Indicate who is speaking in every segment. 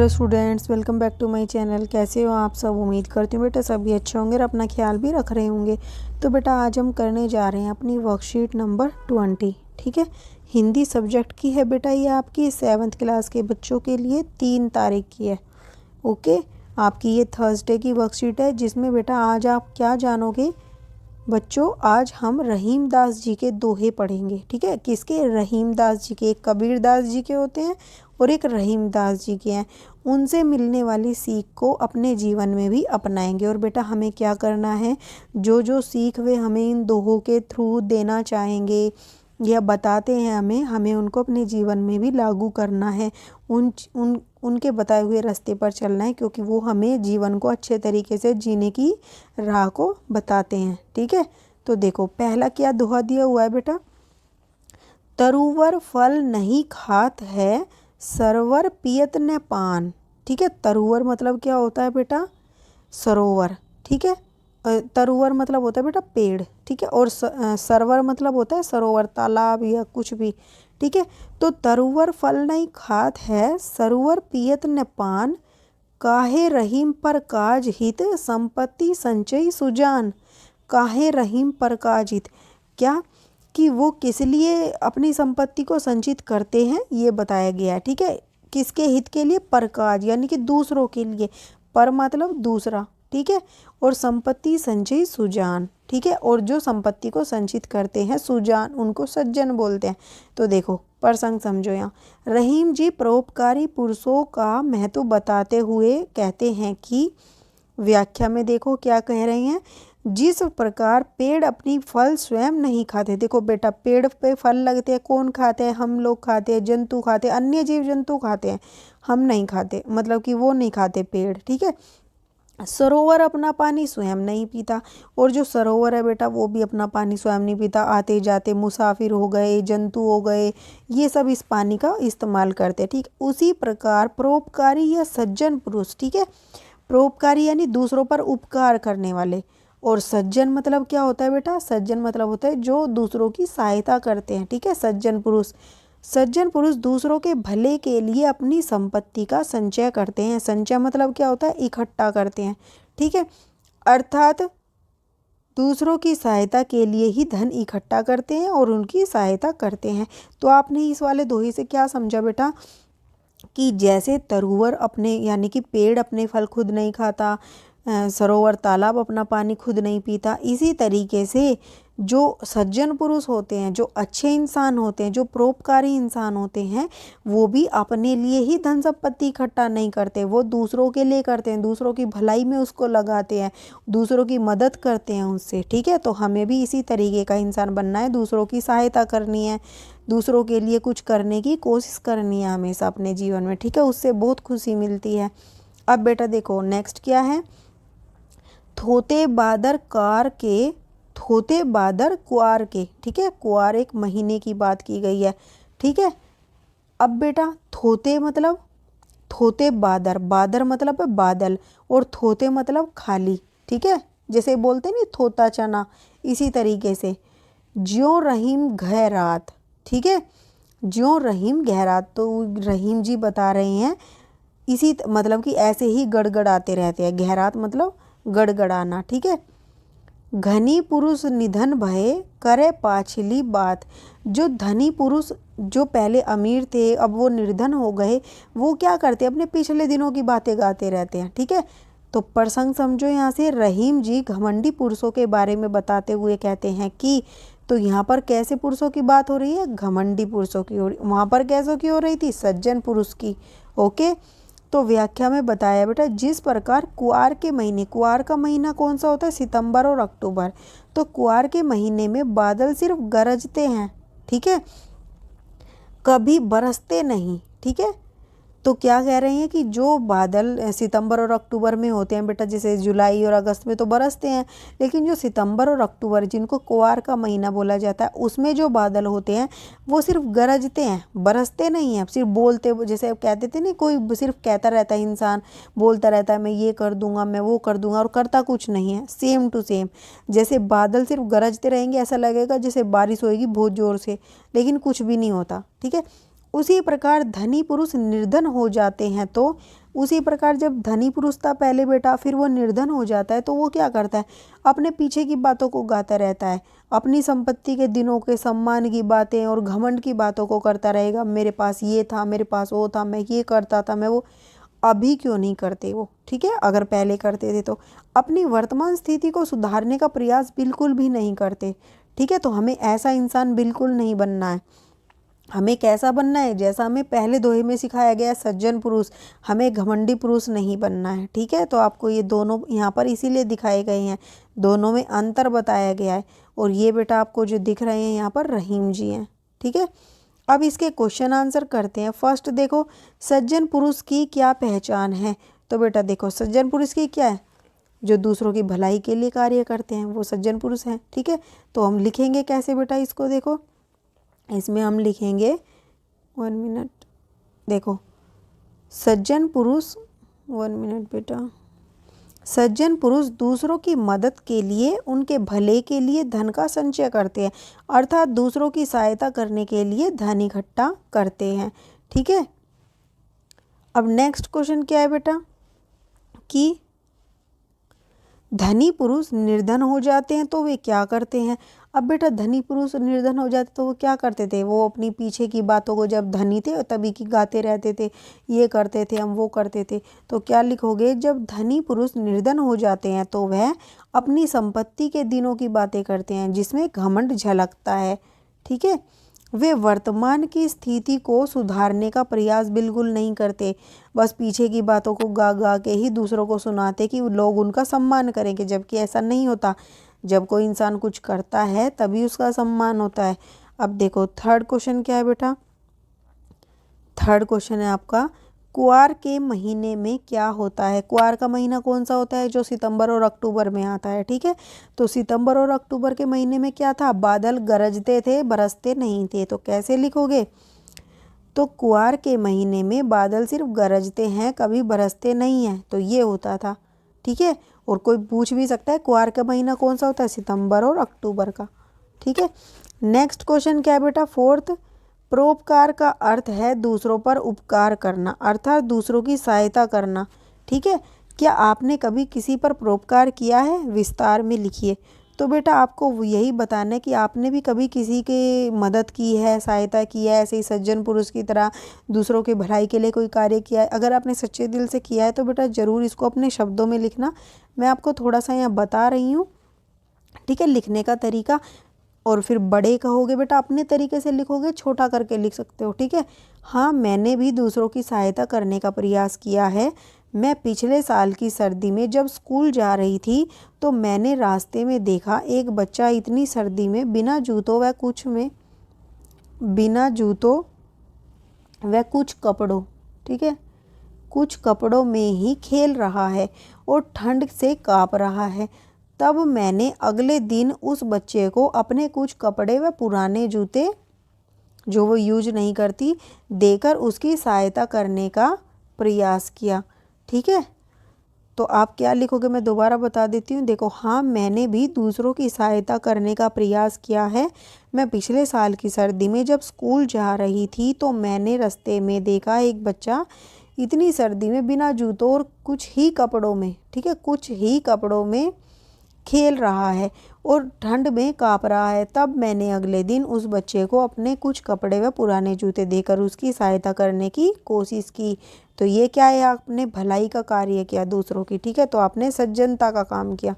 Speaker 1: Hello students, welcome back to my channel. कैसे हो आप सब? उम्मीद करती हूँ बेटा सभी अच्छे होंगे और अपना ख्याल भी रख रहे होंगे। तो बेटा आज हम करने जा रहे हैं अपनी वर्कशीट नंबर 20। ठीक है, हिंदी सब्जेक्ट की है बेटा। ये आपकी 7th क्लास के बच्चों के लिए 3 तारीख की है। ओके, आपकी ये थर्सडे की वर्कशीट है जिसमें बेटा आज आप क्या जानोगे बच्चों। आज हम रहीम दास जी के दोहे पढ़ेंगे। ठीक है, किसके? रहीम दास जी के। एक कबीर दास जी के होते हैं और एक रहीम दास जी के हैं। उनसे मिलने वाली सीख को अपने जीवन में भी अपनाएंगे। और बेटा हमें क्या करना है, जो जो सीख वे हमें इन दोहों के थ्रू देना चाहेंगे या बताते हैं हमें उनको अपने जीवन में भी लागू करना है। उनके बताए हुए रास्ते पर चलना है, क्योंकि वो हमें जीवन को अच्छे तरीके से जीने की राह को बताते हैं। ठीक है, तो देखो पहला क्या दोहा दिया हुआ है बेटा। तरुवर फल नहीं खात है, सरवर पियत न पान। ठीक है, तरुवर मतलब क्या होता है बेटा? सरोवर। ठीक है, तरुवर मतलब होता है बेटा पेड़। ठीक है, और सरवर मतलब होता है सरोवर, तालाब या कुछ भी। ठीक है, तो तरुवर फल नहीं खात है, सरोवर पियत न पान, काहे रहीम पर काज हित, संपत्ति संचय सुजान। काहे रहीम पर काज हित, क्या कि वो किस लिए अपनी संपत्ति को संचित करते हैं ये बताया गया है। ठीक है, किसके हित के लिए? परकाज यानी कि दूसरों के लिए। पर मतलब दूसरा। ठीक है, और संपत्ति संचय सुजान। ठीक है, और जो संपत्ति को संचित करते हैं सुजान, उनको सज्जन बोलते हैं। तो देखो प्रसंग समझो। यहाँ रहीम जी परोपकारी पुरुषों का महत्व बताते हुए कहते हैं कि, व्याख्या में देखो क्या कह रहे हैं। जिस प्रकार पेड़ अपनी फल स्वयं नहीं खाते। देखो बेटा पेड़ पे फल लगते हैं, कौन खाते हैं? हम लोग खाते हैं, जंतु खाते हैं, अन्य जीव जंतु खाते हैं, हम नहीं खाते, मतलब कि वो नहीं खाते पेड़। ठीक है, सरोवर अपना पानी स्वयं नहीं पीता, और जो सरोवर है बेटा वो भी अपना पानी स्वयं नहीं पीता। आते जाते मुसाफिर हो गए, जंतु हो गए, ये सब इस पानी का इस्तेमाल करते हैं। ठीक, उसी प्रकार परोपकारी या सज्जन पुरुष। ठीक है, परोपकारी यानी दूसरों पर उपकार करने वाले, और सज्जन मतलब क्या होता है बेटा? सज्जन मतलब होता है जो दूसरों की सहायता करते हैं। ठीक है, सज्जन पुरुष। सज्जन पुरुष दूसरों के भले के लिए अपनी संपत्ति का संचय करते हैं। संचय मतलब क्या होता है? इकट्ठा करते हैं। ठीक है, अर्थात दूसरों की सहायता के लिए ही धन इकट्ठा करते हैं और उनकी सहायता करते हैं। तो आपने इस वाले दोहे से क्या समझा बेटा? कि जैसे तरुवर अपने यानी कि पेड़ अपने फल खुद नहीं खाता, सरोवर तालाब अपना पानी खुद नहीं पीता, इसी तरीके से जो सज्जन पुरुष होते हैं, जो अच्छे इंसान होते हैं, जो परोपकारी इंसान होते हैं, वो भी अपने लिए ही धन संपत्ति इकट्ठा नहीं करते, वो दूसरों के लिए करते हैं, दूसरों की भलाई में उसको लगाते हैं, दूसरों की मदद करते हैं उससे। ठीक है, तो हमें भी इसी तरीके का इंसान बनना है, दूसरों की सहायता करनी है, दूसरों के लिए कुछ करने की कोशिश करनी है हमेशा अपने जीवन में। ठीक है, उससे बहुत खुशी मिलती है। अब बेटा देखो नेक्स्ट क्या है। थोते बादर कार के, थोते बादर कुआर के। ठीक है, कुआर एक महीने की बात की गई है। ठीक है, अब बेटा थोते मतलब, थोते बादर, बादर मतलब है बादल, और थोते मतलब खाली। ठीक है, जैसे बोलते नहीं थोता चना, इसी तरीके से। ज्यों रहीम गहरात। ठीक है, ज्यों रहीम गहरात, तो रहीम जी बता रहे हैं इसी मतलब कि ऐसे ही गड़गड़ाते रहते हैं। गहरात मतलब गड़गड़ाना। ठीक है, घनी पुरुष निधन भये, करे पाछली बात। जो धनी पुरुष जो पहले अमीर थे अब वो निर्धन हो गए, वो क्या करते हैं? अपने पिछले दिनों की बातें गाते रहते हैं। ठीक है, तो प्रसंग समझो। यहाँ से रहीम जी घमंडी पुरुषों के बारे में बताते हुए कहते हैं कि, तो यहाँ पर कैसे पुरुषों की बात हो रही है? घमंडी पुरुषों की हो रही। वहाँ पर कैसों की हो रही थी? सज्जन पुरुष की। ओके, तो व्याख्या में बताया बेटा, जिस प्रकार कुआर के महीने, कुआर का महीना कौन सा होता है? सितंबर और अक्टूबर। तो कुआर के महीने में बादल सिर्फ गरजते हैं। ठीक है, कभी बरसते नहीं। ठीक है, तो क्या कह रहे हैं कि जो बादल सितंबर और अक्टूबर में होते हैं बेटा, जैसे जुलाई और अगस्त में तो बरसते हैं, लेकिन जो सितंबर और अक्टूबर जिनको कुआर का महीना बोला जाता है, उसमें जो बादल होते हैं वो सिर्फ गरजते हैं, बरसते नहीं हैं। सिर्फ बोलते, जैसे अब कहते थे नहीं, कोई सिर्फ कहता रहता है, इंसान बोलता रहता है मैं ये कर दूंगा, मैं वो कर दूंगा, और करता कुछ नहीं है। सेम टू सेम जैसे बादल सिर्फ गरजते रहेंगे, ऐसा लगेगा जैसे बारिश होएगी बहुत ज़ोर से, लेकिन कुछ भी नहीं होता। ठीक है, उसी प्रकार धनी पुरुष निर्धन हो जाते हैं, तो उसी प्रकार जब धनी पुरुष था पहले बेटा, फिर वो निर्धन हो जाता है तो वो क्या करता है, अपने पीछे की बातों को गाता रहता है, अपनी संपत्ति के दिनों के सम्मान की बातें और घमंड की बातों को करता रहेगा। मेरे पास ये था, मेरे पास वो था, मैं ये करता था, मैं वो। अभी क्यों नहीं करते वो, ठीक है, अगर पहले करते थे तो। अपनी वर्तमान स्थिति को सुधारने का प्रयास बिल्कुल भी नहीं करते, ठीक है। तो हमें ऐसा इंसान बिल्कुल नहीं बनना है। हमें कैसा बनना है, जैसा हमें पहले दोहे में सिखाया गया है, सज्जन पुरुष। हमें घमंडी पुरुष नहीं बनना है, ठीक है। तो आपको ये दोनों यहाँ पर इसीलिए दिखाए गए हैं, दोनों में अंतर बताया गया है। और ये बेटा आपको जो दिख रहे हैं यहाँ पर रहीम जी हैं, ठीक है। अब इसके क्वेश्चन आंसर करते हैं। फर्स्ट देखो, सज्जन पुरुष की क्या पहचान है। तो बेटा देखो, सज्जन पुरुष की क्या है, जो दूसरों की भलाई के लिए कार्य करते हैं, वो सज्जन पुरुष हैं, ठीक है। तो हम लिखेंगे कैसे बेटा इसको, देखो इसमें हम लिखेंगे 1 मिनट, देखो सज्जन पुरुष, 1 मिनट बेटा, सज्जन पुरुष दूसरों की मदद के लिए, उनके भले के लिए धन का संचय करते हैं, अर्थात दूसरों की सहायता करने के लिए धन इकट्ठा करते हैं, ठीक है। अब नेक्स्ट क्वेश्चन क्या है बेटा, कि धनी पुरुष निर्धन हो जाते हैं तो वे क्या करते हैं। अब बेटा धनी पुरुष निर्धन हो जाते तो वो क्या करते थे, वो अपनी पीछे की बातों को, जब धनी थे तभी की गाते रहते थे, ये करते थे, हम वो करते थे। तो क्या लिखोगे, जब धनी पुरुष निर्धन हो जाते हैं तो वह अपनी संपत्ति के दिनों की बातें करते हैं जिसमें घमंड झलकता है, ठीक है। वे वर्तमान की स्थिति को सुधारने का प्रयास बिल्कुल नहीं करते, बस पीछे की बातों को गा गा के ही दूसरों को सुनाते कि लोग उनका सम्मान करेंगे, जबकि ऐसा नहीं होता। जब कोई इंसान कुछ करता है तभी उसका सम्मान होता है। अब देखो थर्ड क्वेश्चन क्या है बेटा, थर्ड क्वेश्चन है आपका, कुआर के महीने में क्या होता है। कुआर का महीना कौन सा होता है, जो सितंबर और अक्टूबर में आता है, ठीक है। तो सितंबर और अक्टूबर के महीने में क्या था, बादल गरजते थे, बरसते नहीं थे। तो कैसे लिखोगे, तो कुआर के महीने में बादल सिर्फ गरजते हैं, कभी बरसते नहीं हैं, तो ये होता था, ठीक है। और कोई पूछ भी सकता है कुआर का महीना कौन सा होता है, सितंबर और अक्टूबर का, ठीक है। नेक्स्ट क्वेश्चन क्या है बेटा, फोर्थ, परोपकार का अर्थ है दूसरों पर उपकार करना, अर्थात दूसरों की सहायता करना, ठीक है। क्या आपने कभी किसी पर परोपकार किया है, विस्तार में लिखिए। तो बेटा आपको यही बताना है कि आपने भी कभी किसी की मदद की है, सहायता की है, ऐसे ही सज्जन पुरुष की तरह दूसरों के भलाई के लिए कोई कार्य किया है। अगर आपने सच्चे दिल से किया है तो बेटा ज़रूर इसको अपने शब्दों में लिखना। मैं आपको थोड़ा सा यहाँ बता रही हूँ, ठीक है, लिखने का तरीका। और फिर बड़े कहोगे बेटा अपने तरीके से लिखोगे, छोटा करके लिख सकते हो, ठीक है। हाँ, मैंने भी दूसरों की सहायता करने का प्रयास किया है। मैं पिछले साल की सर्दी में जब स्कूल जा रही थी तो मैंने रास्ते में देखा एक बच्चा इतनी सर्दी में बिना जूतों व कुछ कपड़ों, ठीक है, कुछ कपड़ों में ही खेल रहा है और ठंड से काँप रहा है। तब मैंने अगले दिन उस बच्चे को अपने कुछ कपड़े व पुराने जूते जो वो यूज नहीं करती देकर उसकी सहायता करने का प्रयास किया, ठीक है। तो आप क्या लिखोगे, मैं दोबारा बता देती हूँ। देखो, हाँ मैंने भी दूसरों की सहायता करने का प्रयास किया है। मैं पिछले साल की सर्दी में जब स्कूल जा रही थी तो मैंने रास्ते में देखा एक बच्चा इतनी सर्दी में बिना जूतों और कुछ ही कपड़ों में, ठीक है, कुछ ही कपड़ों में खेल रहा है और ठंड में काँप रहा है। तब मैंने अगले दिन उस बच्चे को अपने कुछ कपड़े व पुराने जूते देकर उसकी सहायता करने की कोशिश की। तो ये क्या है, आपने भलाई का कार्य किया दूसरों की, ठीक है। तो आपने सज्जनता का काम किया।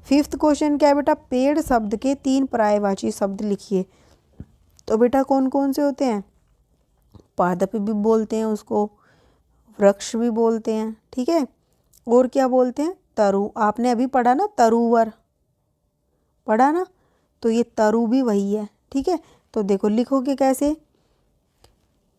Speaker 1: फिफ्थ क्वेश्चन क्या है बेटा, पेड़ शब्द के 3 पर्यायवाची शब्द लिखिए। तो बेटा कौन कौन से होते हैं, पादप भी बोलते हैं उसको, वृक्ष भी बोलते हैं, ठीक है, और क्या बोलते हैं, तरु। आपने अभी पढ़ा ना, तरुवर पढ़ा ना, तो ये तरु भी वही है, ठीक है। तो देखो लिखोगे कैसे,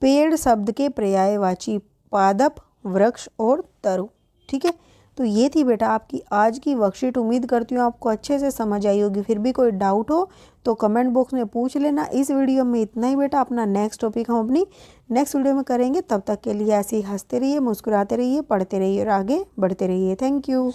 Speaker 1: पेड़ शब्द के पर्यायवाची पादप, वृक्ष और तरु, ठीक है। तो ये थी बेटा आपकी आज की वर्कशीट। उम्मीद करती हूँ आपको अच्छे से समझ आई होगी। फिर भी कोई डाउट हो तो कमेंट बॉक्स में पूछ लेना। इस वीडियो में इतना ही बेटा। अपना नेक्स्ट टॉपिक हम अपनी नेक्स्ट वीडियो में करेंगे। तब तक के लिए ऐसे ही हंसते रहिए, मुस्कुराते रहिए, पढ़ते रहिए और आगे बढ़ते रहिए। Thank you.